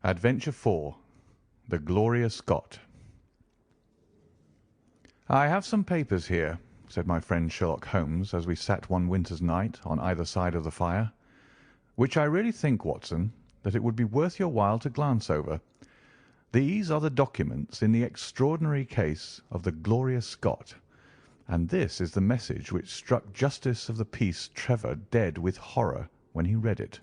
Adventure 4. The Gloria Scott. "I have some papers here," said my friend Sherlock Holmes, as we sat one winter's night on either side of the fire, "which I really think, Watson, that it would be worth your while to glance over. These are the documents in the extraordinary case of the Gloria Scott, and this is the message which struck Justice of the Peace Trevor dead with horror when he read it."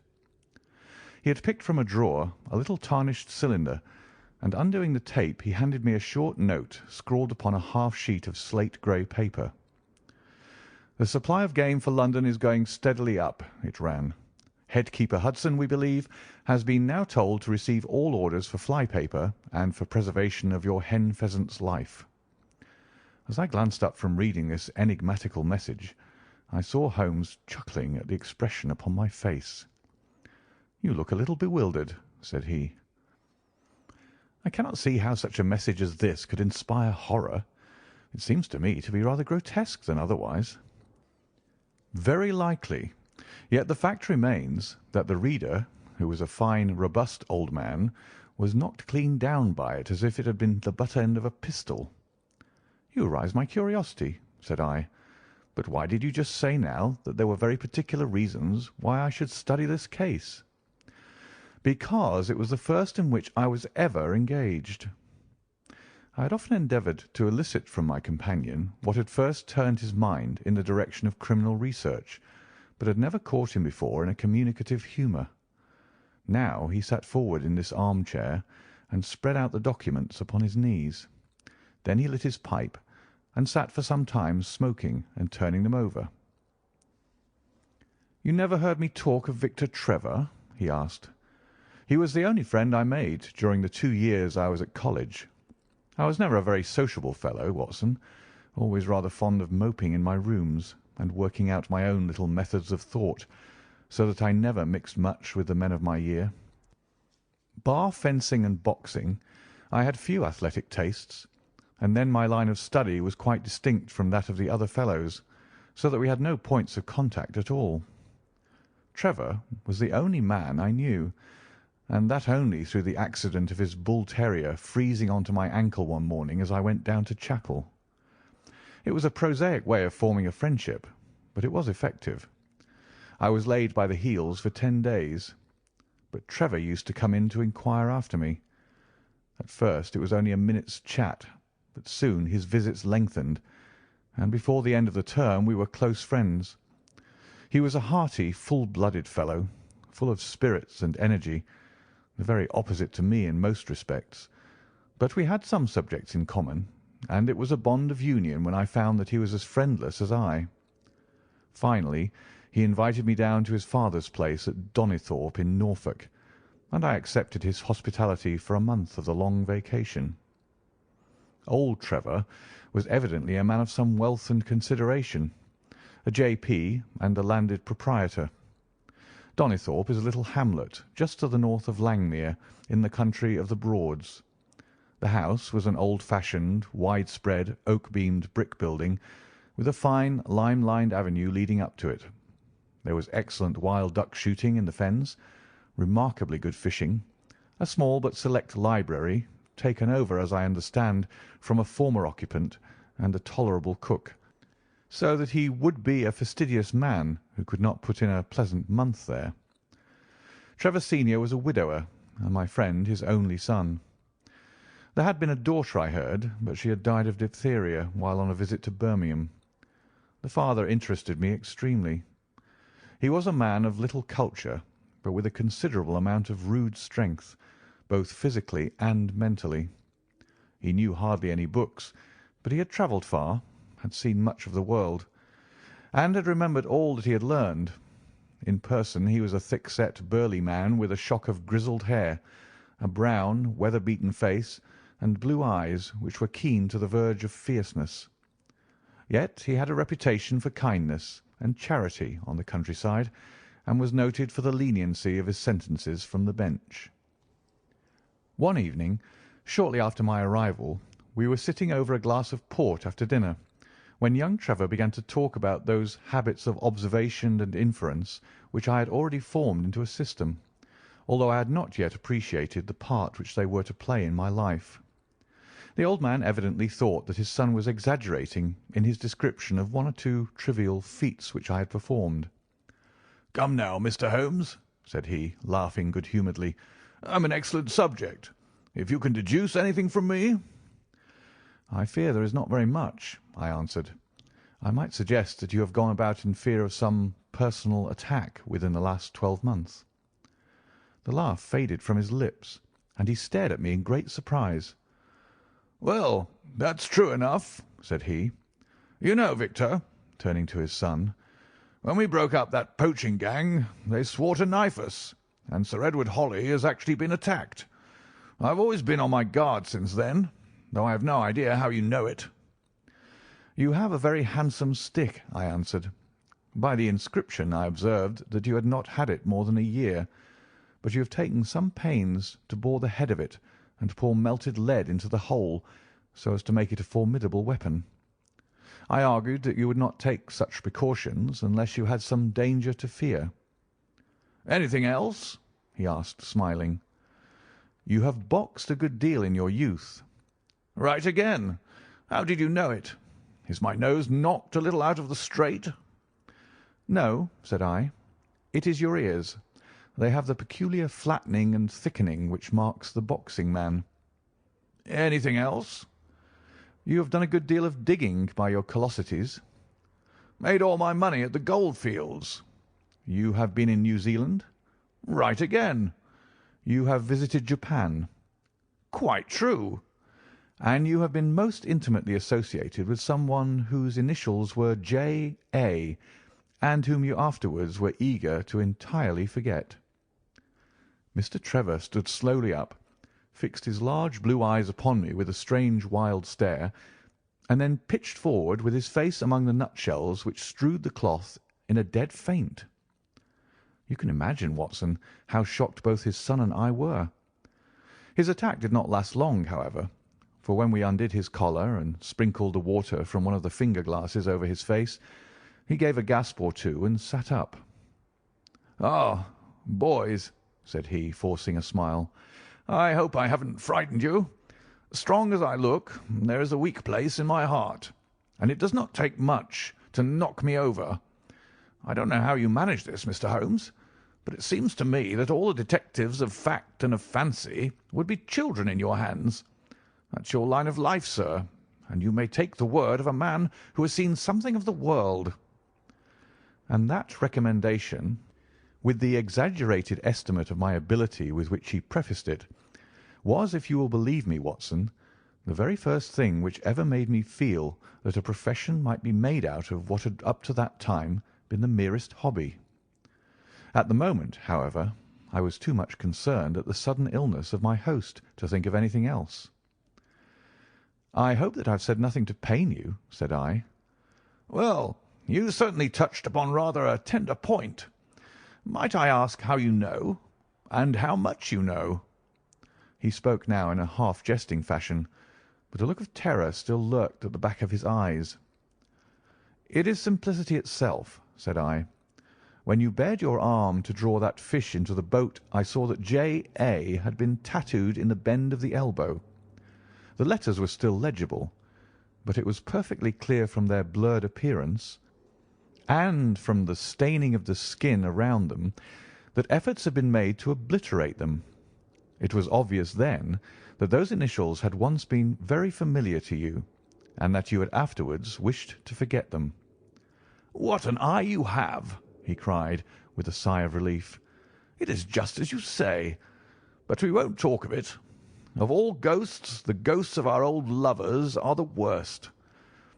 He had picked from a drawer a little tarnished cylinder, and undoing the tape he handed me a short note scrawled upon a half sheet of slate-grey paper. "The supply of game for London is going steadily up," it ran. "Head-keeper Hudson, we believe, has been now told to receive all orders for fly-paper and for preservation of your hen-pheasant's life." As I glanced up from reading this enigmatical message, I saw Holmes chuckling at the expression upon my face. "You look a little bewildered," said he. "I cannot see how such a message as this could inspire horror. It seems to me to be rather grotesque than otherwise." "Very likely. Yet the fact remains that the reader, who was a fine, robust old man, was knocked clean down by it as if it had been the butt end of a pistol." "You arouse my curiosity," said I. "But why did you just say now that there were very particular reasons why I should study this case?" "Because it was the first in which I was ever engaged." I had often endeavoured to elicit from my companion what had first turned his mind in the direction of criminal research, but had never caught him before in a communicative humour. Now he sat forward in this arm-chair and spread out the documents upon his knees. Then he lit his pipe and sat for some time smoking and turning them over. "You never heard me talk of Victor Trevor?" he asked. "He was the only friend I made during the 2 years I was at college. I was never a very sociable fellow, Watson, always rather fond of moping in my rooms and working out my own little methods of thought, so that I never mixed much with the men of my year. Bar fencing and boxing, I had few athletic tastes, and then my line of study was quite distinct from that of the other fellows, so that we had no points of contact at all. Trevor was the only man I knew, and that only through the accident of his bull terrier freezing on to my ankle one morning as I went down to chapel. It was a prosaic way of forming a friendship, but it was effective. I was laid by the heels for 10 days, but Trevor used to come in to inquire after me. At first it was only a minute's chat, but soon his visits lengthened, and before the end of the term we were close friends. He was a hearty, full-blooded fellow, full of spirits and energy, the very opposite to me in most respects, but we had some subjects in common, and it was a bond of union when I found that he was as friendless as I. Finally, he invited me down to his father's place at Donnithorpe in Norfolk, and I accepted his hospitality for a month of the long vacation. Old Trevor was evidently a man of some wealth and consideration, a J.P. and a landed proprietor. Donnithorpe is a little hamlet just to the north of Langmere, in the country of the Broads. The house was an old-fashioned, wide-spread, oak-beamed brick building, with a fine lime-lined avenue leading up to it. There was excellent wild duck shooting in the fens, remarkably good fishing, a small but select library, taken over, as I understand, from a former occupant, and a tolerable cook, so that he would be a fastidious man who could not put in a pleasant month there. Trevor senior was a widower, and my friend his only son. There had been a daughter, I heard, but she had died of diphtheria while on a visit to Birmingham. The father interested me extremely. He was a man of little culture, but with a considerable amount of rude strength, both physically and mentally. He knew hardly any books, but he had travelled far, had seen much of the world, and had remembered all that he had learned. In person he was a thick-set, burly man with a shock of grizzled hair, a brown, weather-beaten face, and blue eyes which were keen to the verge of fierceness. Yet he had a reputation for kindness and charity on the countryside, and was noted for the leniency of his sentences from the bench. One evening, shortly after my arrival, we were sitting over a glass of port after dinner, when young Trevor began to talk about those habits of observation and inference which I had already formed into a system, although I had not yet appreciated the part which they were to play in my life. The old man evidently thought that his son was exaggerating in his description of one or two trivial feats which I had performed. "Come now, Mr. Holmes," said he, laughing good-humouredly, "I'm an excellent subject. If you can deduce anything from me—" "I fear there is not very much," I answered. "I might suggest that you have gone about in fear of some personal attack within the last 12 months." The laugh faded from his lips, and he stared at me in great surprise. "Well, that's true enough," said he. "You know, Victor," turning to his son, "when we broke up that poaching gang, they swore to knife us, and Sir Edward Holly has actually been attacked. I've always been on my guard since then, though I have no idea how you know it." "You have a very handsome stick," I answered. "By the inscription I observed that you had not had it more than a year, but you have taken some pains to bore the head of it and pour melted lead into the hole, so as to make it a formidable weapon. I argued that you would not take such precautions unless you had some danger to fear." "Anything else?" he asked, smiling. "You have boxed a good deal in your youth." "Right again. How did you know it? Is my nose knocked a little out of the straight?" "No," said I. "It is your ears. They have the peculiar flattening and thickening which marks the boxing man." "Anything else?" "You have done a good deal of digging by your callosities." "Made all my money at the goldfields." "You have been in New Zealand?" "Right again." "You have visited Japan?" "Quite true." "And you have been most intimately associated with someone whose initials were J.A., and whom you afterwards were eager to entirely forget?" Mr. Trevor stood slowly up, fixed his large blue eyes upon me with a strange wild stare, and then pitched forward with his face among the nutshells which strewed the cloth in a dead faint. You can imagine, Watson, how shocked both his son and I were. His attack did not last long, however, for when we undid his collar and sprinkled the water from one of the finger-glasses over his face, he gave a gasp or two and sat up. "Ah, boys," said he, forcing a smile, "I hope I haven't frightened you. Strong as I look, there is a weak place in my heart, and it does not take much to knock me over. I don't know how you manage this, Mr. Holmes, but it seems to me that all the detectives of fact and of fancy would be children in your hands. That's your line of life, sir, and you may take the word of a man who has seen something of the world." And that recommendation, with the exaggerated estimate of my ability with which he prefaced it, was, if you will believe me, Watson, the very first thing which ever made me feel that a profession might be made out of what had up to that time been the merest hobby. At the moment, however, I was too much concerned at the sudden illness of my host to think of anything else. "I hope that I have said nothing to pain you," said I. "Well, you certainly touched upon rather a tender point. Might I ask how you know, and how much you know?" He spoke now in a half-jesting fashion, but a look of terror still lurked at the back of his eyes. "It is simplicity itself," said I. "When you bared your arm to draw that fish into the boat, I saw that J.A. had been tattooed in the bend of the elbow. The letters were still legible, but it was perfectly clear from their blurred appearance, and from the staining of the skin around them, that efforts had been made to obliterate them. It was obvious then that those initials had once been very familiar to you, and that you had afterwards wished to forget them." "What an eye you have!" he cried, with a sigh of relief. "It is just as you say. But we won't talk of it. Of all ghosts, the ghosts of our old lovers are the worst.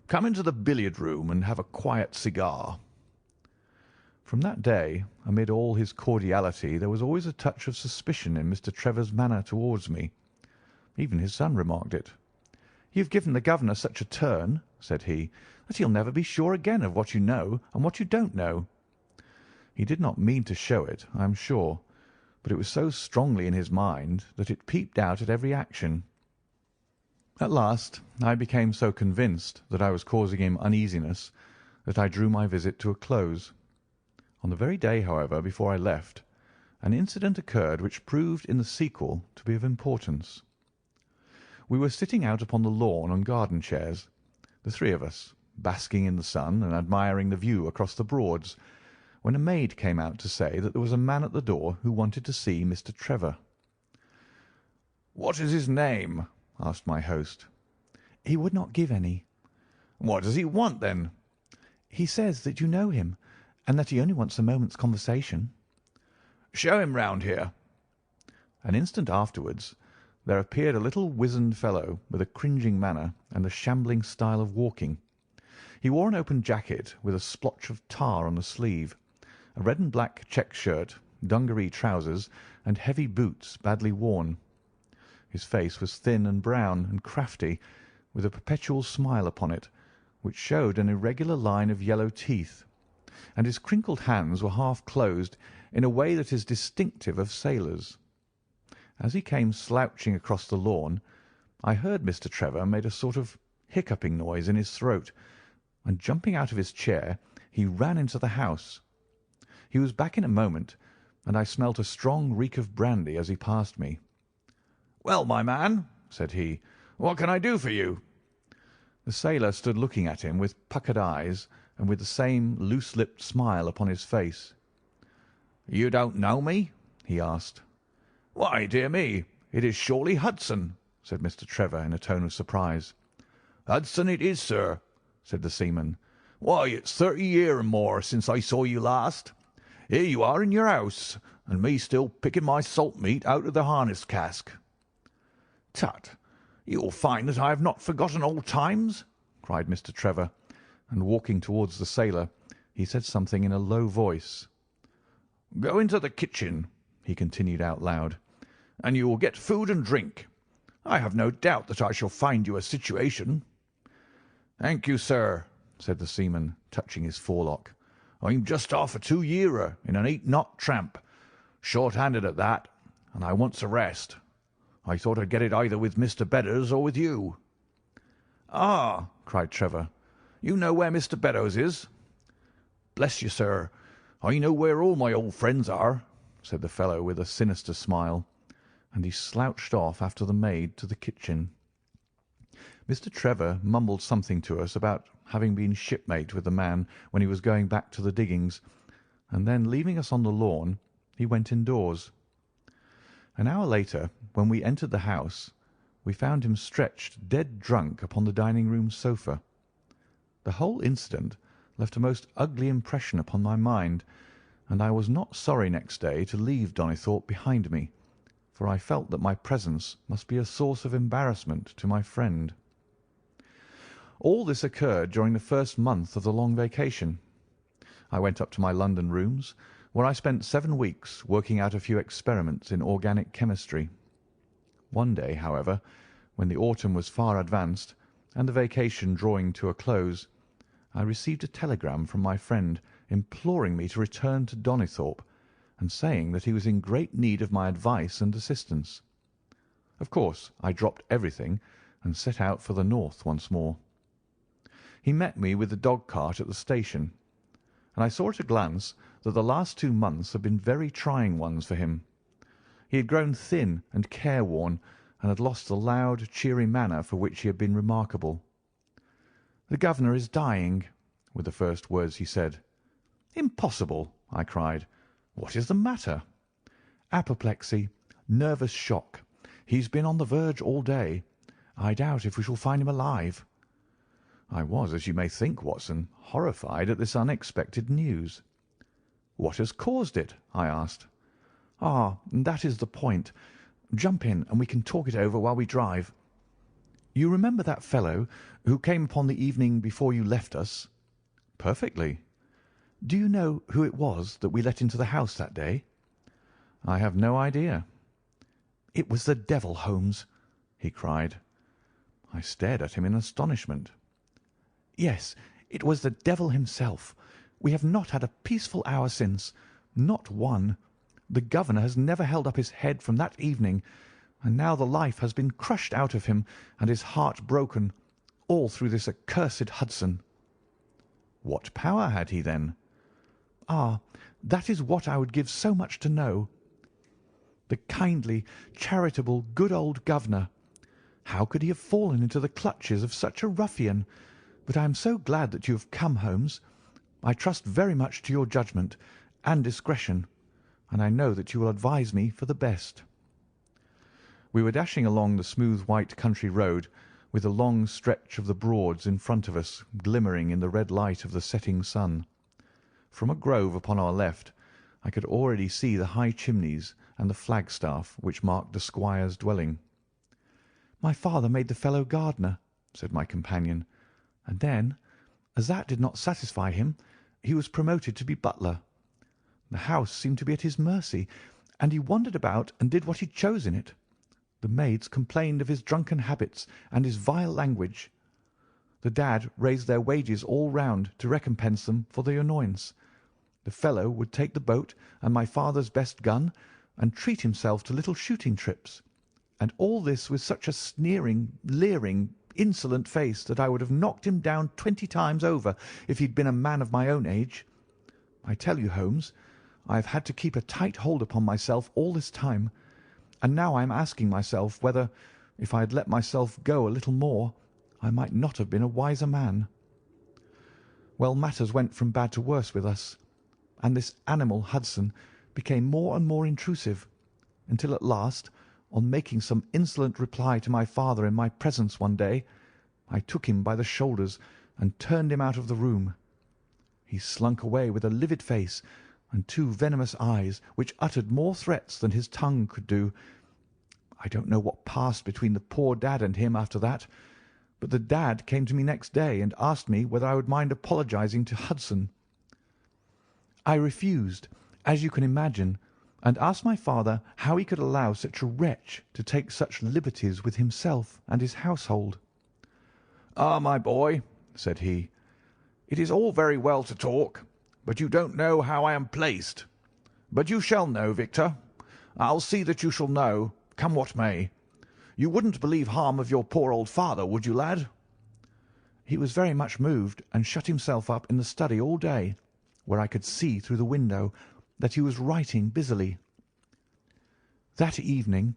Come into the billiard-room and have a quiet cigar." From that day, amid all his cordiality, there was always a touch of suspicion in Mr. Trevor's manner towards me. Even his son remarked it. "You've given the governor such a turn," said he, "that he'll never be sure again of what you know and what you don't know." He did not mean to show it, I am sure, but it was so strongly in his mind that it peeped out at every action. At last I became so convinced that I was causing him uneasiness that I drew my visit to a close. On the very day, however, before I left, an incident occurred which proved in the sequel to be of importance. We were sitting out upon the lawn on garden chairs, the three of us, basking in the sun and admiring the view across the Broads, when a maid came out to say that there was a man at the door who wanted to see Mr. Trevor. "What is his name?" asked my host. "He would not give any." "What does he want, then?" "He says that you know him, and that he only wants a moment's conversation." "Show him round here." An instant afterwards there appeared a little wizened fellow with a cringing manner and a shambling style of walking. He wore an open jacket with a splotch of tar on the sleeve, a red and black check shirt, dungaree trousers, and heavy boots badly worn. His face was thin and brown and crafty, with a perpetual smile upon it, which showed an irregular line of yellow teeth, and his crinkled hands were half closed in a way that is distinctive of sailors. As he came slouching across the lawn, I heard Mr. Trevor made a sort of hiccuping noise in his throat, and jumping out of his chair, he ran into the house. He was back in a moment, and I smelt a strong reek of brandy as he passed me. "Well, my man," said he, "what can I do for you?" The sailor stood looking at him with puckered eyes and with the same loose-lipped smile upon his face. "You don't know me?" he asked. "Why, dear me, it is surely Hudson," said Mr. Trevor in a tone of surprise. "Hudson it is, sir," said the seaman. "Why, it's 30 year and more since I saw you last. Here you are in your house, and me still picking my salt meat out of the harness cask." "Tut, you will find that I have not forgotten old times," cried Mr. Trevor, and walking towards the sailor, he said something in a low voice. "Go into the kitchen," he continued out loud, "and you will get food and drink. I have no doubt that I shall find you a situation." "Thank you, sir," said the seaman, touching his forelock. "I'm just off a 2-yearer in an 8-knot tramp, short-handed at that, and I wants a rest. I thought I'd get it either with Mr. Beddoes or with you." "Ah!" cried Trevor. "You know where Mr. Beddoes is?" "Bless you, sir, I know where all my old friends are," said the fellow with a sinister smile, and he slouched off after the maid to the kitchen. Mr. Trevor mumbled something to us about having been shipmate with the man when he was going back to the diggings, and then, leaving us on the lawn, he went indoors. An hour later, when we entered the house, we found him stretched dead drunk upon the dining-room sofa. The whole incident left a most ugly impression upon my mind, and I was not sorry next day to leave Donnithorpe behind me, for I felt that my presence must be a source of embarrassment to my friend. All this occurred during the first month of the long vacation. I went up to my London rooms, where I spent 7 weeks working out a few experiments in organic chemistry. One day, however, when the autumn was far advanced and the vacation drawing to a close, I received a telegram from my friend imploring me to return to Donnithorpe, and saying that he was in great need of my advice and assistance. Of course, I dropped everything and set out for the north once more. He met me with the dog-cart at the station, and I saw at a glance that the last 2 months had been very trying ones for him. He had grown thin and careworn, and had lost the loud, cheery manner for which he had been remarkable. "The governor is dying," were the first words he said. "Impossible!" I cried. "What is the matter?" "Apoplexy. Nervous shock. He's been on the verge all day. I doubt if we shall find him alive." I was, as you may think, Watson, horrified at this unexpected news. "What has caused it?" I asked. "Ah, that is the point. Jump in, and we can talk it over while we drive. You remember that fellow who came upon the evening before you left us?" "Perfectly." "Do you know who it was that we let into the house that day?" "I have no idea." "It was the devil, Holmes," he cried. I stared at him in astonishment. "Yes, it was the devil himself. We have not had a peaceful hour since, not one. The governor has never held up his head from that evening, and now the life has been crushed out of him and his heart broken, all through this accursed Hudson." "What power had he, then?" "Ah, that is what I would give so much to know. The kindly, charitable, good old governor. How could he have fallen into the clutches of such a ruffian? But I am so glad that you have come, Holmes. I trust very much to your judgment and discretion, and I know that you will advise me for the best." We were dashing along the smooth white country road, with the long stretch of the Broads in front of us glimmering in the red light of the setting sun. From a grove upon our left I could already see the high chimneys and the flagstaff which marked the squire's dwelling. "My father made the fellow gardener," said my companion, "and then, as that did not satisfy him, he was promoted to be butler. The house seemed to be at his mercy, and he wandered about and did what he chose in it. The maids complained of his drunken habits and his vile language. The dad raised their wages all round to recompense them for the annoyance. The fellow would take the boat and my father's best gun, and treat himself to little shooting trips, and all this with such a sneering, leering, insolent face that I would have knocked him down 20 times over if he'd been a man of my own age. I tell you, Holmes, I have had to keep a tight hold upon myself all this time, and now I am asking myself whether, if I had let myself go a little more, I might not have been a wiser man. Well, matters went from bad to worse with us, and this animal Hudson became more and more intrusive, until at last, on making some insolent reply to my father in my presence one day, I took him by the shoulders and turned him out of the room. He slunk away with a livid face and 2 venomous eyes which uttered more threats than his tongue could do. I don't know what passed between the poor dad and him after that, but the dad came to me next day and asked me whether I would mind apologizing to Hudson. I refused, as you can imagine, and asked my father how he could allow such a wretch to take such liberties with himself and his household. "Ah, my boy," said he, "it is all very well to talk, but you don't know how I am placed. But you shall know, Victor. I'll see that you shall know, come what may. You wouldn't believe harm of your poor old father, would you, lad?" He was very much moved, and shut himself up in the study all day, where I could see through the window that he was writing busily. That evening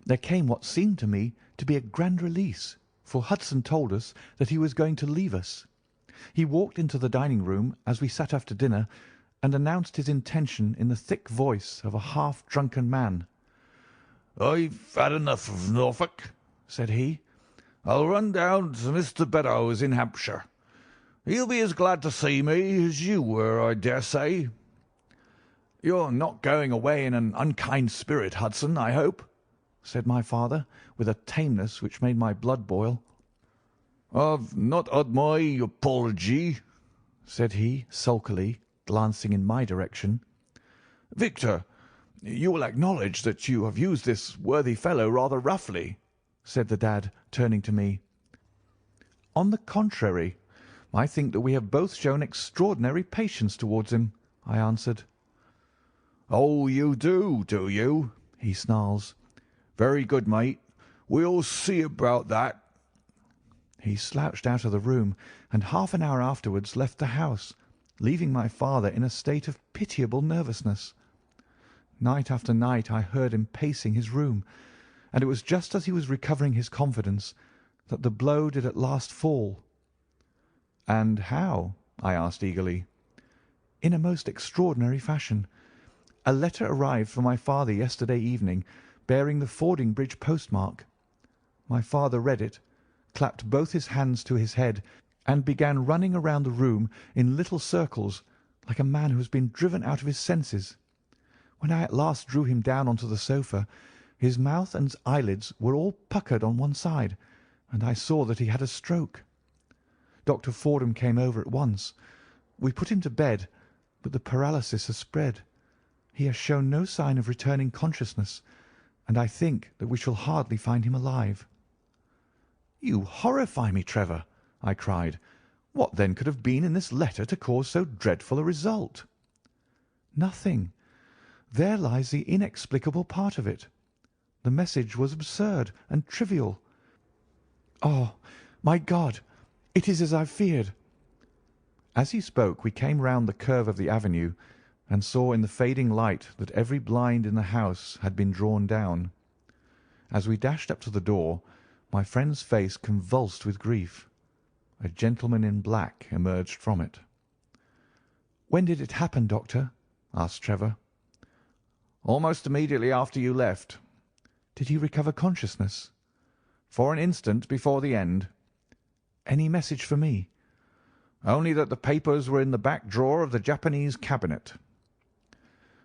there came what seemed to me to be a grand release, for Hudson told us that he was going to leave us. He walked into the dining-room as we sat after dinner, and announced his intention in the thick voice of a half-drunken man. "I've had enough of Norfolk," said he. "I'll run down to Mr. Beddoes in Hampshire. He'll be as glad to see me as you were, I dare say." "You're not going away in an unkind spirit, Hudson, I hope?" said my father, with a tameness which made my blood boil. "I've not had my apology," said he, sulkily, glancing in my direction. "Victor, you will acknowledge that you have used this worthy fellow rather roughly," said the dad, turning to me. "On the contrary, I think that we have both shown extraordinary patience towards him," I answered. "Oh, you do you?" he snarls. "Very good, mate. We'll see about that." He slouched out of the room, and half an hour afterwards left the house, leaving my father in a state of pitiable nervousness. Night after night I heard him pacing his room, and it was just as he was recovering his confidence that the blow did at last fall. "And how?" I asked eagerly. "In a most extraordinary fashion. A letter arrived for my father yesterday evening, bearing the Fordingbridge postmark. My father read it, clapped both his hands to his head, and began running around the room in little circles, like a man who has been driven out of his senses. When I at last drew him down onto the sofa, his mouth and eyelids were all puckered on one side, and I saw that he had a stroke. Dr. Fordham came over at once. We put him to bed, but the paralysis has spread. He has shown no sign of returning consciousness, and I think that we shall hardly find him alive." "You horrify me, Trevor," I cried. "What then could have been in this letter to cause so dreadful a result?" "Nothing. There lies the inexplicable part of it. The message was absurd and trivial. Oh, my God! It is as I feared." As he spoke we came round the curve of the avenue, and saw in the fading light that every blind in the house had been drawn down. As we dashed up to the door, my friend's face convulsed with grief. A gentleman in black emerged from it. "When did it happen, Doctor?" asked Trevor. "Almost immediately after you left." "Did he recover consciousness?" "For an instant before the end." "Any message for me?" "Only that the papers were in the back drawer of the Japanese cabinet."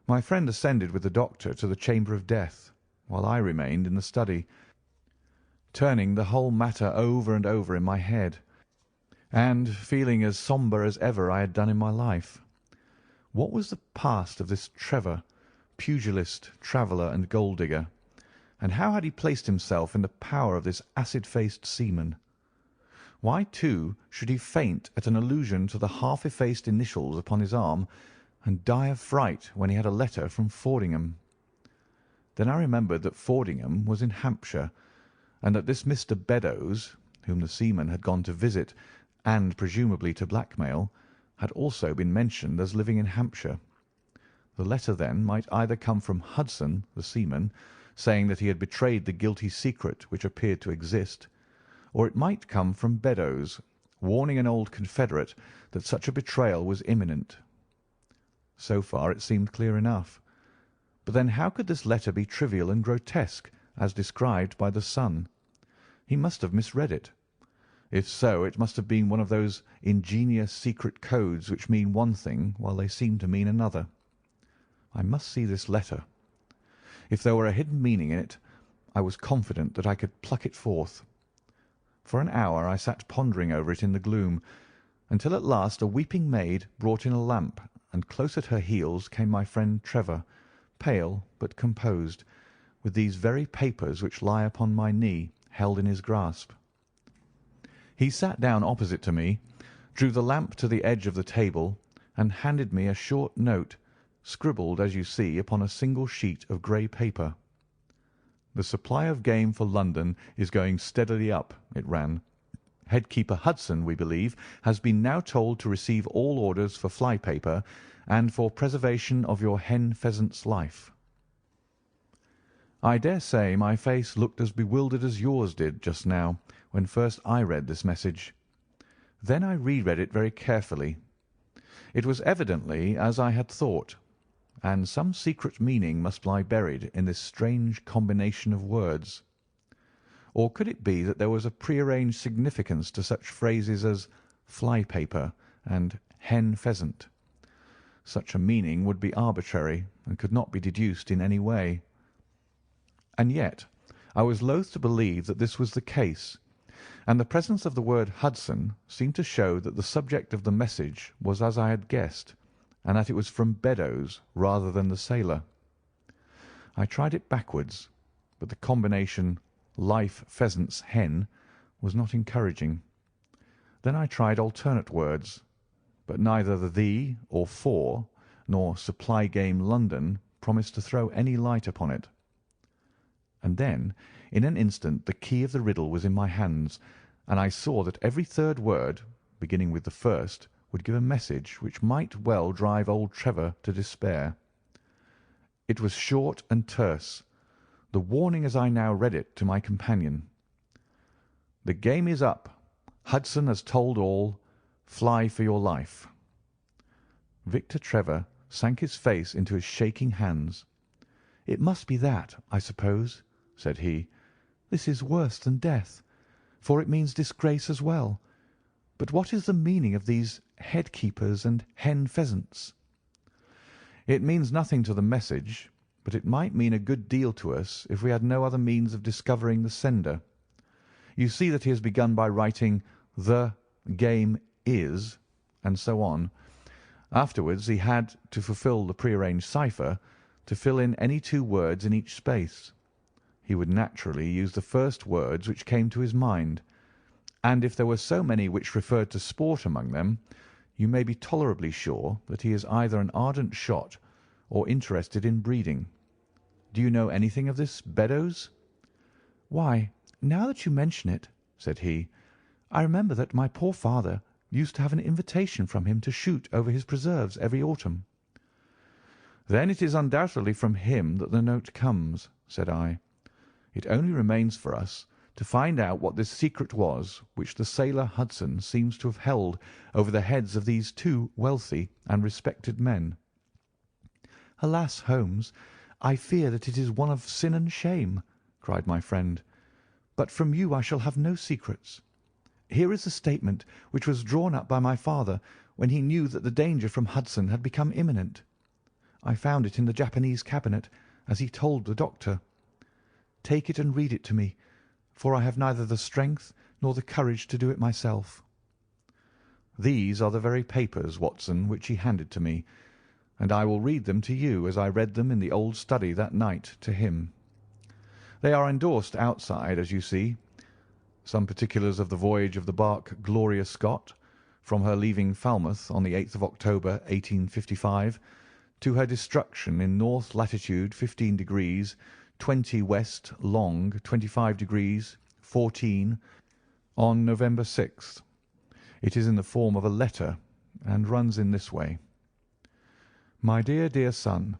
My friend ascended with the doctor to the chamber of death, while I remained in the study, turning the whole matter over and over in my head, and feeling as sombre as ever I had done in my life. What was the past of this Trevor, pugilist, traveller, and gold digger, and how had he placed himself in the power of this acid-faced seaman? Why, too, should he faint at an allusion to the half-effaced initials upon his arm, and die of fright when he had a letter from Fordingham? Then I remembered that Fordingham was in Hampshire, and that this Mr. Beddoes, whom the seaman had gone to visit and presumably to blackmail, had also been mentioned as living in Hampshire. The letter, then, might either come from Hudson, the seaman, saying that he had betrayed the guilty secret which appeared to exist, or it might come from Beddoes, warning an old confederate that such a betrayal was imminent. So far it seemed clear enough. But then how could this letter be trivial and grotesque, as described by the Sun? He must have misread it. If so, it must have been one of those ingenious secret codes which mean one thing while they seem to mean another. I must see this letter. If there were a hidden meaning in it, I was confident that I could pluck it forth. For an hour I sat pondering over it in the gloom, until at last a weeping maid brought in a lamp, and close at her heels came my friend Trevor, pale but composed, with these very papers which lie upon my knee held in his grasp. He sat down opposite to me, drew the lamp to the edge of the table, and handed me a short note, scribbled, as you see, upon a single sheet of grey paper. "The supply of game for London is going steadily up," it ran. "Headkeeper Hudson, we believe, has been now told to receive all orders for fly paper and for preservation of your hen pheasant's life." I dare say my face looked as bewildered as yours did just now when first I read this message. Then I reread it very carefully. It was evidently as I had thought, and some secret meaning must lie buried in this strange combination of words. Or could it be that there was a prearranged significance to such phrases as fly paper and hen pheasant? Such a meaning would be arbitrary and could not be deduced in any way. And yet I was loath to believe that this was the case, and the presence of the word Hudson seemed to show that the subject of the message was as I had guessed, and that it was from Beddoes rather than the sailor. I tried it backwards, but the combination life pheasant's hen was not encouraging. Then I tried alternate words, but neither the or for nor supply game London promised to throw any light upon it. And then, in an instant, the key of the riddle was in my hands, and I saw that every third word, beginning with the first, would give a message which might well drive old Trevor to despair. It was short and terse, the warning as I now read it to my companion. "The game is up. Hudson has told all. Fly for your life." Victor Trevor sank his face into his shaking hands. "It must be that, I suppose," said he. "This is worse than death, for it means disgrace as well. But what is the meaning of these head-keepers and hen pheasants?" "It means nothing to the message, but it might mean a good deal to us if we had no other means of discovering the sender. You see that he has begun by writing 'the game is,' and so on. Afterwards he had, to fulfil the prearranged cipher, to fill in any two words in each space. He would naturally use the first words which came to his mind, and if there were so many which referred to sport among them, you may be tolerably sure that he is either an ardent shot or interested in breeding. Do you know anything of this Beddoes?" "Why, now that you mention it," said he, "I remember that my poor father used to have an invitation from him to shoot over his preserves every autumn." "Then it is undoubtedly from him that the note comes," said I. "It only remains for us to find out what this secret was which the sailor Hudson seems to have held over the heads of these two wealthy and respected men." "Alas, Holmes, I fear that it is one of sin and shame," cried my friend. "But from you I shall have no secrets. Here is the statement which was drawn up by my father when he knew that the danger from Hudson had become imminent. I found it in the Japanese cabinet, as he told the doctor. Take it and read it to me, for I have neither the strength nor the courage to do it myself." "These are the very papers, Watson, which he handed to me, and I will read them to you as I read them in the old study that night to him. They are endorsed outside, as you see. Some particulars of the voyage of the barque Gloria Scott, from her leaving Falmouth on the 8th of October, 1855, to her destruction in north latitude 15 degrees 20 west long 25 degrees 14 on November 6th. It is in the form of a letter, and runs in this way: "My dear, dear son,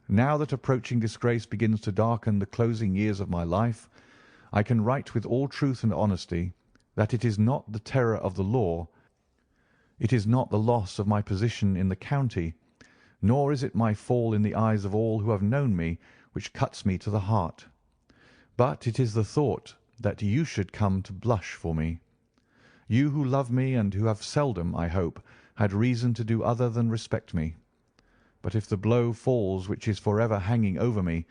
now that approaching disgrace begins to darken the closing years of my life, I can write with all truth and honesty that it is not the terror of the law, it is not the loss of my position in the county, nor is it my fall in the eyes of all who have known me, which cuts me to the heart, but it is the thought that you should come to blush for me. You who love me and who have seldom, I hope, had reason to do other than respect me. But if the blow falls which is for ever hanging over me,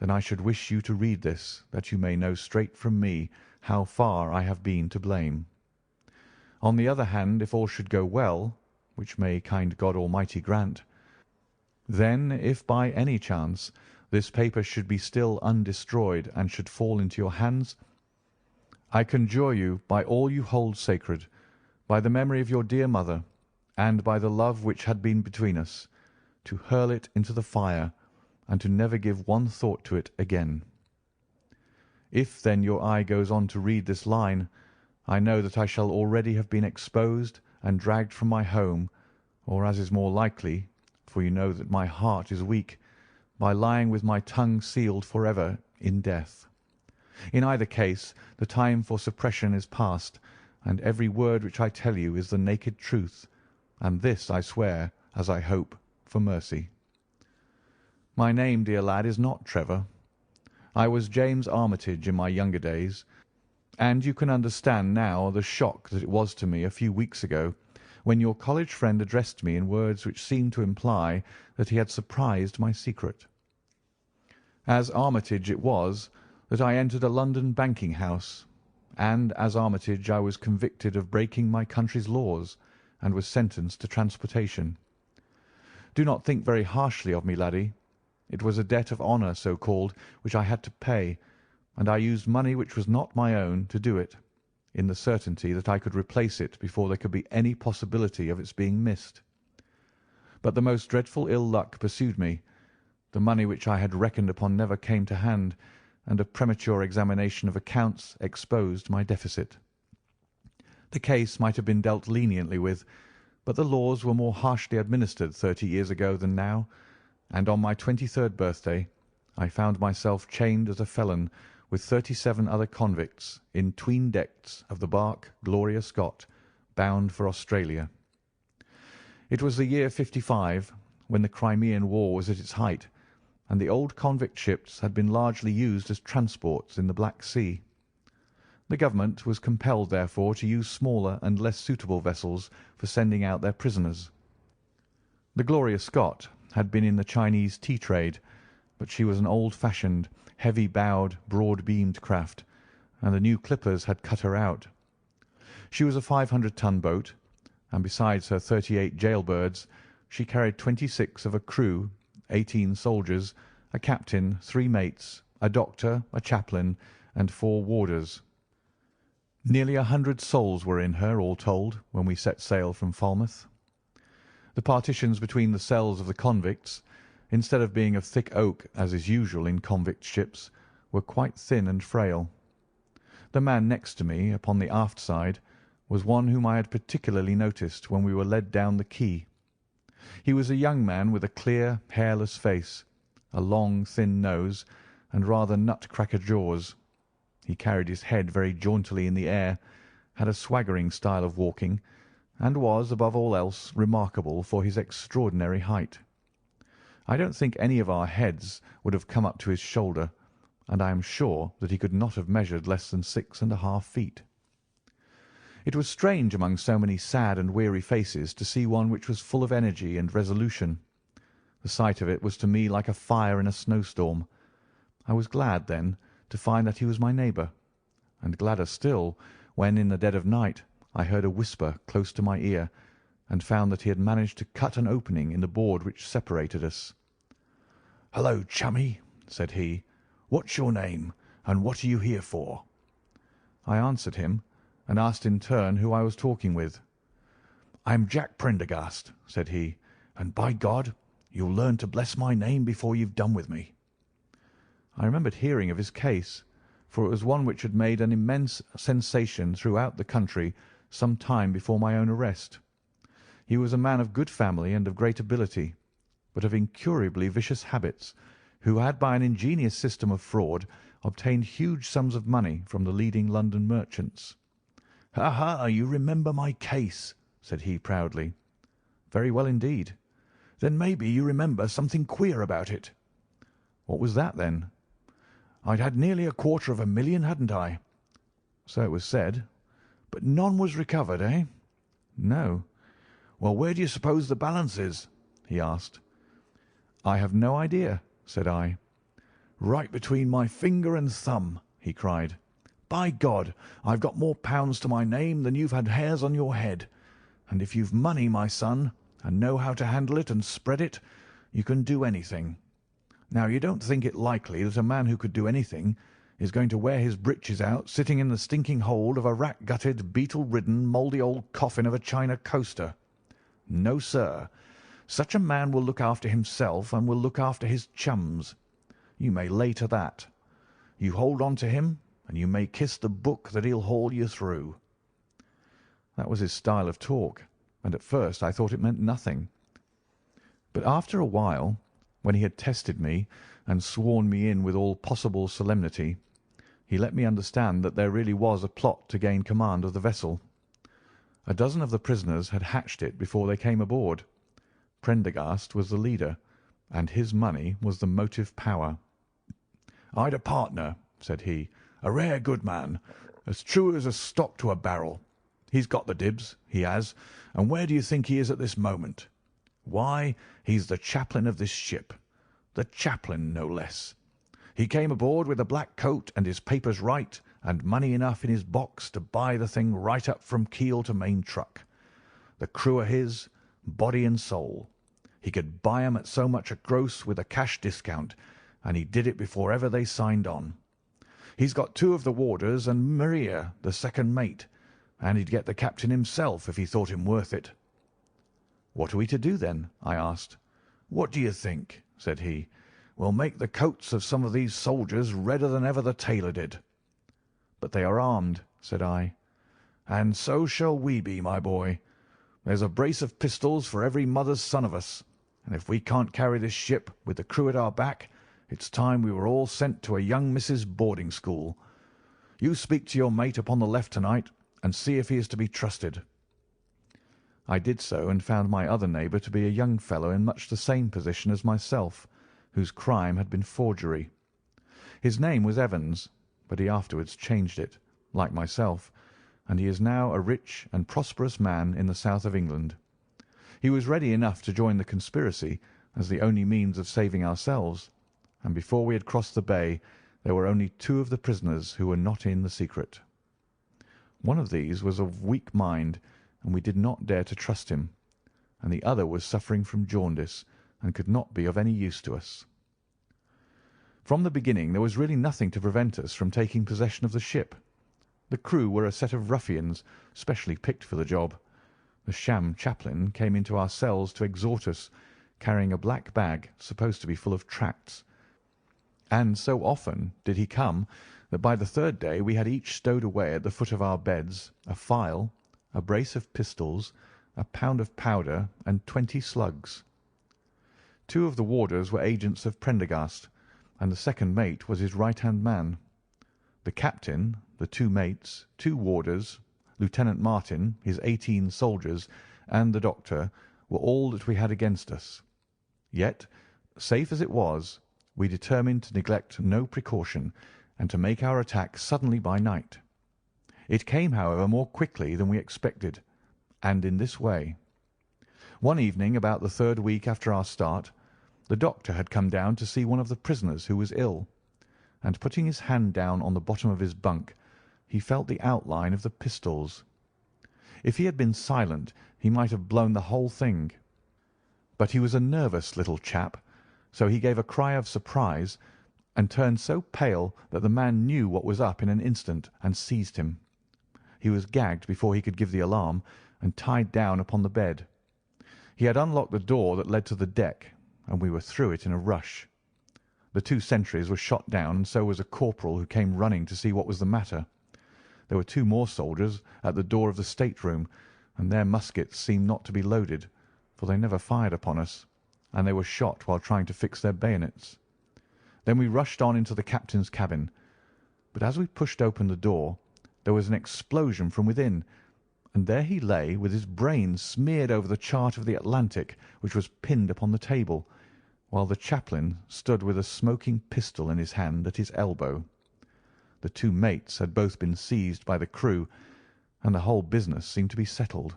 then I should wish you to read this, that you may know straight from me how far I have been to blame. On the other hand, if all should go well, which may kind God Almighty grant, then if by any chance this paper should be still undestroyed and should fall into your hands, I conjure you by all you hold sacred, by the memory of your dear mother, and by the love which had been between us, to hurl it into the fire, and to never give one thought to it again. If then your eye goes on to read this line, I know that I shall already have been exposed and dragged from my home, or, as is more likely, for you know that my heart is weak, by lying with my tongue sealed for ever in death. In either case, the time for suppression is past, and every word which I tell you is the naked truth, and this I swear, as I hope, for mercy. My name, dear lad, is not Trevor. I was James Armitage in my younger days, and you can understand now the shock that it was to me a few weeks ago when your college friend addressed me in words which seemed to imply that he had surprised my secret. As Armitage it was that I entered a London banking house, and as Armitage I was convicted of breaking my country's laws, and was sentenced to transportation. Do not think very harshly of me, laddie. It was a debt of honour, so called, which I had to pay, and I used money which was not my own to do it, in the certainty that I could replace it before there could be any possibility of its being missed. But the most dreadful ill luck pursued me. The money which I had reckoned upon never came to hand, and a premature examination of accounts exposed my deficit. The case might have been dealt leniently with, but the laws were more harshly administered 30 years ago than now, and on my 23rd birthday I found myself chained as a felon with 37 other convicts in 'tween decks of the barque Gloria Scott, bound for Australia. It was the year '55, when the Crimean War was at its height, and the old convict ships had been largely used as transports in the Black Sea. The government was compelled, therefore, to use smaller and less suitable vessels for sending out their prisoners. The Gloria Scott had been in the Chinese tea trade, but she was an old-fashioned, heavy-bowed, broad-beamed craft, and the new clippers had cut her out. She was a 500-ton boat, and besides her 38 jailbirds, she carried 26 of a crew, 18 soldiers, a captain, 3 mates, a doctor, a chaplain, and 4 warders. Nearly 100 souls were in her, all told, when we set sail from Falmouth. The partitions between the cells of the convicts, instead of being of thick oak, as is usual in convict ships, were quite thin and frail. The man next to me, upon the aft side, was one whom I had particularly noticed when we were led down the quay. He was a young man with a clear, hairless face, a long, thin nose, and rather nut-cracker jaws. He carried his head very jauntily in the air, had a swaggering style of walking, and was, above all else, remarkable for his extraordinary height. I don't think any of our heads would have come up to his shoulder, and I am sure that he could not have measured less than 6½ feet. It was strange among so many sad and weary faces to see one which was full of energy and resolution. The sight of it was to me like a fire in a snowstorm. I was glad, then, to find that he was my neighbour, and gladder still when, in the dead of night, I heard a whisper close to my ear, and found that he had managed to cut an opening in the board which separated us. "Hello, chummy," said he. "What's your name, and what are you here for?" I answered him, and asked in turn who I was talking with. "I am Jack Prendergast," said he, "and by God, you'll learn to bless my name before you've done with me." I remembered hearing of his case, for it was one which had made an immense sensation throughout the country some time before my own arrest. He was a man of good family and of great ability, but of incurably vicious habits, who had by an ingenious system of fraud obtained huge sums of money from the leading London merchants. "Ha, ha, you remember my case," said he proudly. "Very well indeed." "Then maybe you remember something queer about it." "What was that, then?" "I'd had nearly £250,000, hadn't I?" "So it was said." "But none was recovered, eh?" "No." "Well, where do you suppose the balance is?" he asked. "I have no idea," said I. "Right between my finger and thumb," he cried. "By God, I've got more pounds to my name than you've had hairs on your head, and if you've money, my son, and know how to handle it and spread it, you can do anything. Now, you don't think it likely that a man who could do anything is going to wear his breeches out sitting in the stinking hold of a rat-gutted, beetle-ridden, mouldy old coffin of a China coaster? No, sir. Such a man will look after himself and will look after his chums. You may lay to that. You hold on to him, and you may kiss the book that he'll haul you through." That was his style of talk, and at first I thought it meant nothing. But after a while, when he had tested me and sworn me in with all possible solemnity, he let me understand that there really was a plot to gain command of the vessel. A dozen of the prisoners had hatched it before they came aboard. Prendergast was the leader, and his money was the motive power. "I'd a partner," said he, "a rare good man, as true as a stock to a barrel. He's got the dibs, he has, and where do you think he is at this moment? Why, he's the chaplain of this ship. The chaplain, no less. He came aboard with a black coat and his papers right, and money enough in his box to buy the thing right up from keel to main truck. The crew are his, body and soul. He could buy 'em at so much a gross with a cash discount, and he did it before ever they signed on. He's got 2 of the warders and Maria, the second mate, and he'd get the captain himself if he thought him worth it." "What are we to do, then?" I asked. "What do you think?" said he. "We'll make the coats of some of these soldiers redder than ever the tailor did." "But they are armed," said I. "And so shall we be, my boy. There's a brace of pistols for every mother's son of us, and if we can't carry this ship with the crew at our back, it's time we were all sent to a young missus' boarding school. You speak to your mate upon the left tonight, and see if he is to be trusted." I did so, and found my other neighbour to be a young fellow in much the same position as myself, whose crime had been forgery. His name was Evans, but he afterwards changed it, like myself, and he is now a rich and prosperous man in the south of England. He was ready enough to join the conspiracy as the only means of saving ourselves, and before we had crossed the bay there were only 2 of the prisoners who were not in the secret. One of these was of weak mind, and we did not dare to trust him, and the other was suffering from jaundice and could not be of any use to us. From the beginning there was really nothing to prevent us from taking possession of the ship. The crew were a set of ruffians specially picked for the job. The sham chaplain came into our cells to exhort us, carrying a black bag supposed to be full of tracts, and so often did he come that by the 3rd day we had each stowed away at the foot of our beds a file, a brace of pistols, a pound of powder, and 20 slugs. 2 of the warders were agents of Prendergast, and the second mate was his right-hand man. The captain, the 2 mates, 2 warders, Lieutenant Martin, his 18 soldiers, and the doctor were all that we had against us. Yet, safe as it was, we determined to neglect no precaution, and to make our attack suddenly by night. It came, however, more quickly than we expected, and in this way. One evening, about the 3rd week after our start, the doctor had come down to see one of the prisoners who was ill, and putting his hand down on the bottom of his bunk, he felt the outline of the pistols. If he had been silent, he might have blown the whole thing. But he was a nervous little chap, so he gave a cry of surprise, and turned so pale that the man knew what was up in an instant and seized him. He was gagged before he could give the alarm, and tied down upon the bed. He had unlocked the door that led to the deck, and we were through it in a rush. The 2 sentries were shot down, and so was a corporal who came running to see what was the matter. There were 2 more soldiers at the door of the state-room, and their muskets seemed not to be loaded, for they never fired upon us, and they were shot while trying to fix their bayonets. Then we rushed on into the captain's cabin, but as we pushed open the door, there was an explosion from within, and there he lay with his brains smeared over the chart of the Atlantic, which was pinned upon the table, while the chaplain stood with a smoking pistol in his hand at his elbow. The 2 mates had both been seized by the crew, and the whole business seemed to be settled.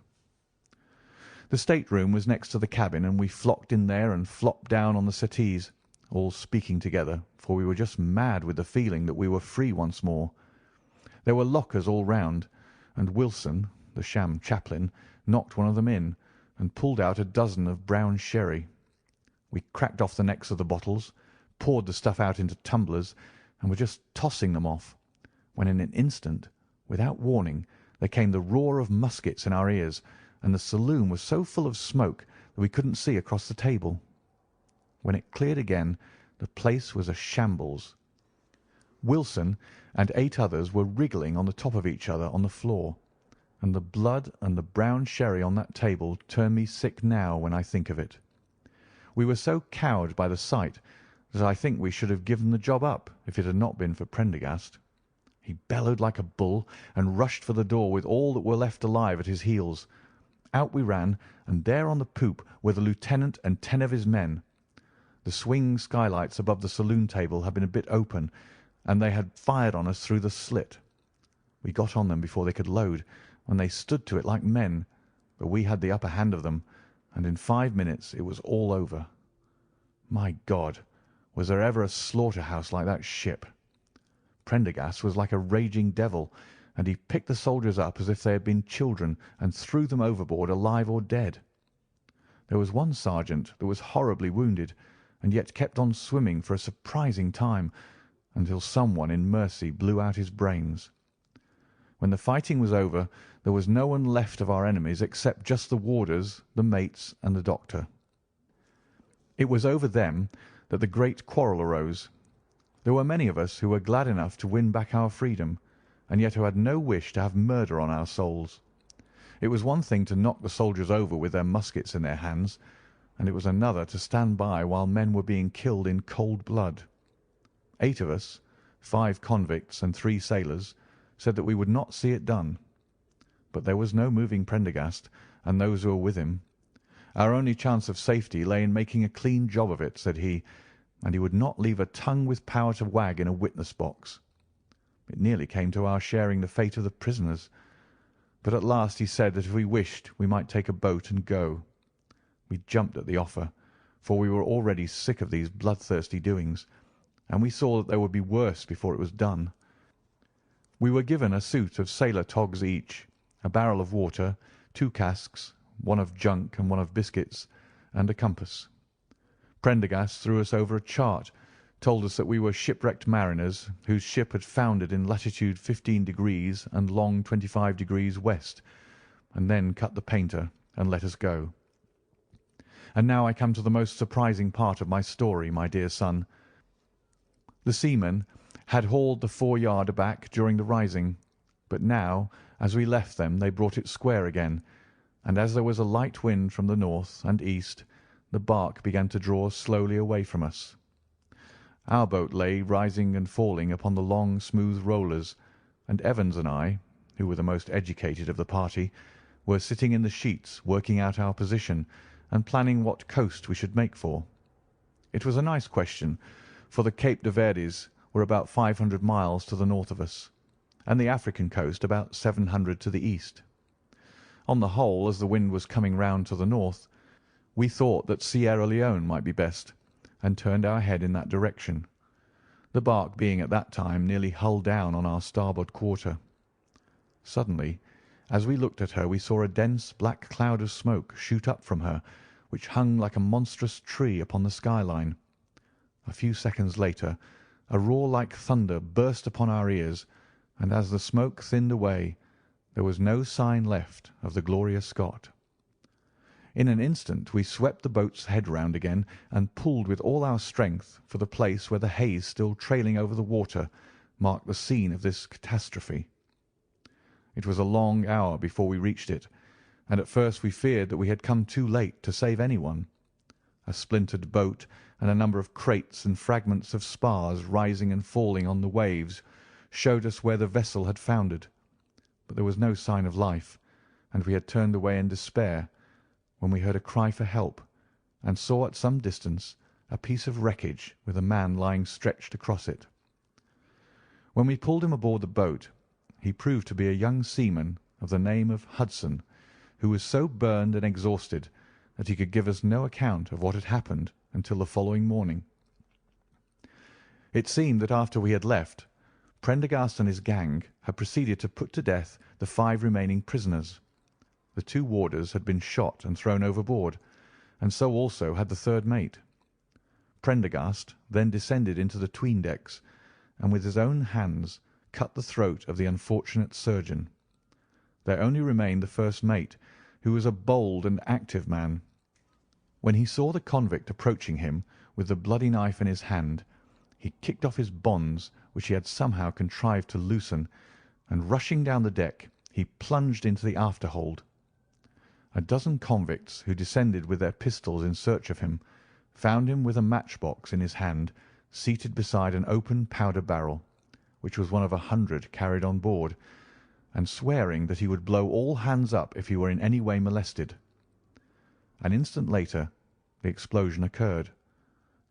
The state-room was next to the cabin, and we flocked in there and flopped down on the settees, all speaking together, for we were just mad with the feeling that we were free once more. There were lockers all round, and Wilson, the sham chaplain, knocked one of them in, and pulled out a dozen of brown sherry. We cracked off the necks of the bottles, poured the stuff out into tumblers, and were just tossing them off, when in an instant, without warning, there came the roar of muskets in our ears, and the saloon was so full of smoke that we couldn't see across the table. When it cleared again, the place was a shambles. Wilson and 8 others were wriggling on the top of each other on the floor, and the blood and the brown sherry on that table turn me sick now when I think of it. We were so cowed by the sight that I think we should have given the job up if it had not been for Prendergast. He bellowed like a bull and rushed for the door with all that were left alive at his heels. Out we ran, and there on the poop were the lieutenant and 10 of his men. The swing skylights above the saloon table had been a bit open, and they had fired on us through the slit. We got on them before they could load, and they stood to it like men, but we had the upper hand of them, and in 5 minutes it was all over. My God, was there ever a slaughter-house like that ship? Prendergast was like a raging devil, and he picked the soldiers up as if they had been children and threw them overboard alive or dead. There was one sergeant that was horribly wounded, and yet kept on swimming for a surprising time, until someone in mercy blew out his brains. When the fighting was over, there was no one left of our enemies except just the warders, the mates, and the doctor. It was over them that the great quarrel arose. There were many of us who were glad enough to win back our freedom, and yet who had no wish to have murder on our souls. It was one thing to knock the soldiers over with their muskets in their hands, and it was another to stand by while men were being killed in cold blood. 8 of us, 5 convicts and 3 sailors, said that we would not see it done. But there was no moving Prendergast and those who were with him. Our only chance of safety lay in making a clean job of it, said he, and he would not leave a tongue with power to wag in a witness box. It nearly came to our sharing the fate of the prisoners, but at last he said that if we wished we might take a boat and go. We jumped at the offer, for we were already sick of these bloodthirsty doings, and we saw that there would be worse before it was done. We were given a suit of sailor togs each, a barrel of water, 2 casks, one of junk and one of biscuits, and a compass. Prendergast threw us over a chart, told us that we were shipwrecked mariners whose ship had foundered in latitude 15 degrees and long 25 degrees west, and then cut the painter and let us go. And now I come to the most surprising part of my story, my dear son. The seamen had hauled the foreyard aback during the rising, but now, as we left them, they brought it square again, and as there was a light wind from the north and east, the bark began to draw slowly away from us. Our boat lay rising and falling upon the long, smooth rollers, and Evans and I, who were the most educated of the party, were sitting in the sheets working out our position and planning what coast we should make for. It was a nice question, for the Cape de Verdes were about 500 miles to the north of us, and the African coast about 700 to the east. On the whole, as the wind was coming round to the north, we thought that Sierra Leone might be best, and turned our head in that direction, the bark being at that time nearly hull down on our starboard quarter. Suddenly, as we looked at her, we saw a dense black cloud of smoke shoot up from her, which hung like a monstrous tree upon the skyline. A few seconds later, a roar like thunder burst upon our ears, and as the smoke thinned away, there was no sign left of the Gloria Scott. In an instant we swept the boat's head round again and pulled with all our strength for the place where the haze still trailing over the water marked the scene of this catastrophe. It was a long hour before we reached it, and at first we feared that we had come too late to save anyone. A splintered boat and a number of crates and fragments of spars rising and falling on the waves showed us where the vessel had foundered, but there was no sign of life, and we had turned away in despair when we heard a cry for help, and saw at some distance a piece of wreckage with a man lying stretched across it. When we pulled him aboard the boat, he proved to be a young seaman of the name of Hudson, who was so burned and exhausted that he could give us no account of what had happened until the following morning. It seemed that after we had left, Prendergast and his gang had proceeded to put to death the 5 remaining prisoners. The 2 warders had been shot and thrown overboard, and so also had the 3rd mate. Prendergast then descended into the 'tween decks, and with his own hands cut the throat of the unfortunate surgeon. There only remained the 1st mate, who was a bold and active man. When he saw the convict approaching him with the bloody knife in his hand, he kicked off his bonds, which he had somehow contrived to loosen, and rushing down the deck, he plunged into the afterhold. A dozen convicts, who descended with their pistols in search of him, found him with a matchbox in his hand, seated beside an open powder barrel, which was one of 100 carried on board, and swearing that he would blow all hands up if he were in any way molested. An instant later the explosion occurred,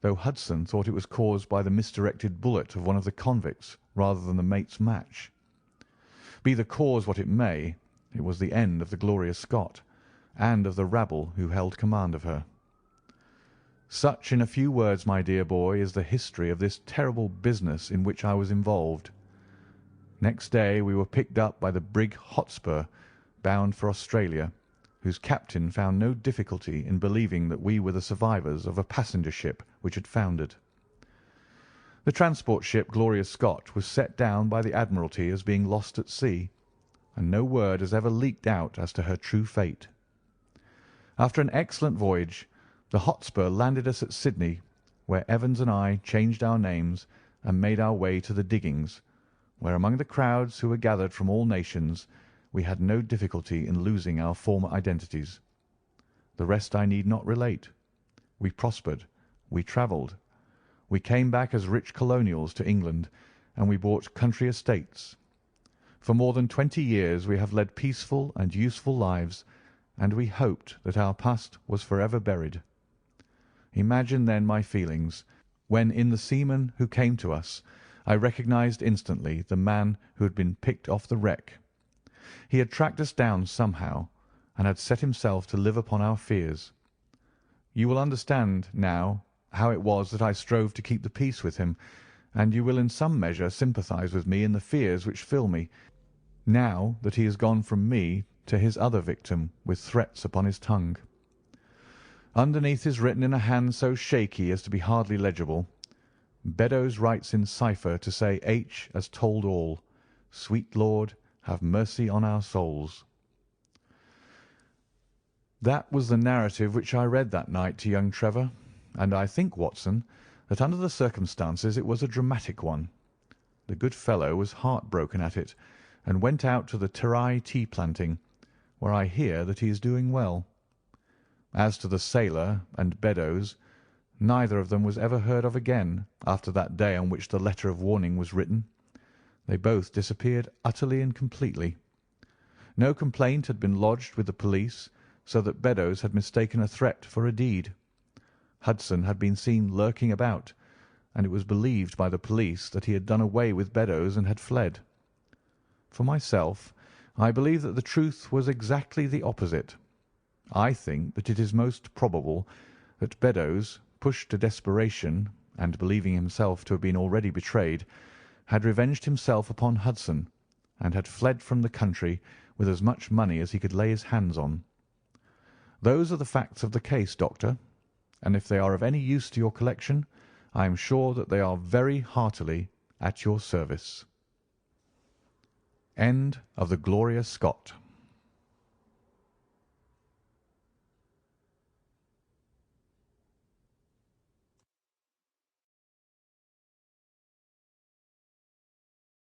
though Hudson thought it was caused by the misdirected bullet of one of the convicts rather than the mate's match. Be the cause what it may, it was the end of the Gloria Scott, and of the rabble who held command of her. Such, in a few words, my dear boy, is the history of this terrible business in which I was involved. Next day we were picked up by the brig Hotspur, bound for Australia, whose captain found no difficulty in believing that we were the survivors of a passenger ship which had foundered. The transport ship Gloria Scott was set down by the Admiralty as being lost at sea, and no word has ever leaked out as to her true fate. After an excellent voyage, the Hotspur landed us at Sydney, where Evans and I changed our names and made our way to the diggings, where among the crowds who were gathered from all nations we had no difficulty in losing our former identities. The rest I need not relate. We prospered, we travelled, we came back as rich colonials to England, and we bought country estates. For more than 20 years we have led peaceful and useful lives, and we hoped that our past was forever buried. Imagine then my feelings when in the seaman who came to us I recognized instantly the man who had been picked off the wreck. He had tracked us down somehow, and had set himself to live upon our fears. You will understand now how it was that I strove to keep the peace with him, and you will in some measure sympathize with me in the fears which fill me, now that he has gone from me to his other victim with threats upon his tongue. Underneath is written in a hand so shaky as to be hardly legible. Beddoes writes in cipher to say H has told all. Sweet Lord, have mercy on our souls. That was the narrative which I read that night to young Trevor, and I think, Watson, that under the circumstances it was a dramatic one. The good fellow was heartbroken at it, and went out to the Terai tea planting, where I hear that he is doing well. As to the sailor and Beddoes, neither of them was ever heard of again after that day on which the letter of warning was written. They both disappeared utterly and completely. No complaint had been lodged with the police, so that Beddoes had mistaken a threat for a deed. Hudson had been seen lurking about, and it was believed by the police that he had done away with Beddoes and had fled. For myself, I believe that the truth was exactly the opposite. I think that it is most probable that Beddoes, pushed to desperation, and believing himself to have been already betrayed, had revenged himself upon Hudson, and had fled from the country with as much money as he could lay his hands on. Those are the facts of the case, Doctor, and if they are of any use to your collection, I am sure that they are very heartily at your service. End of the Gloria Scott.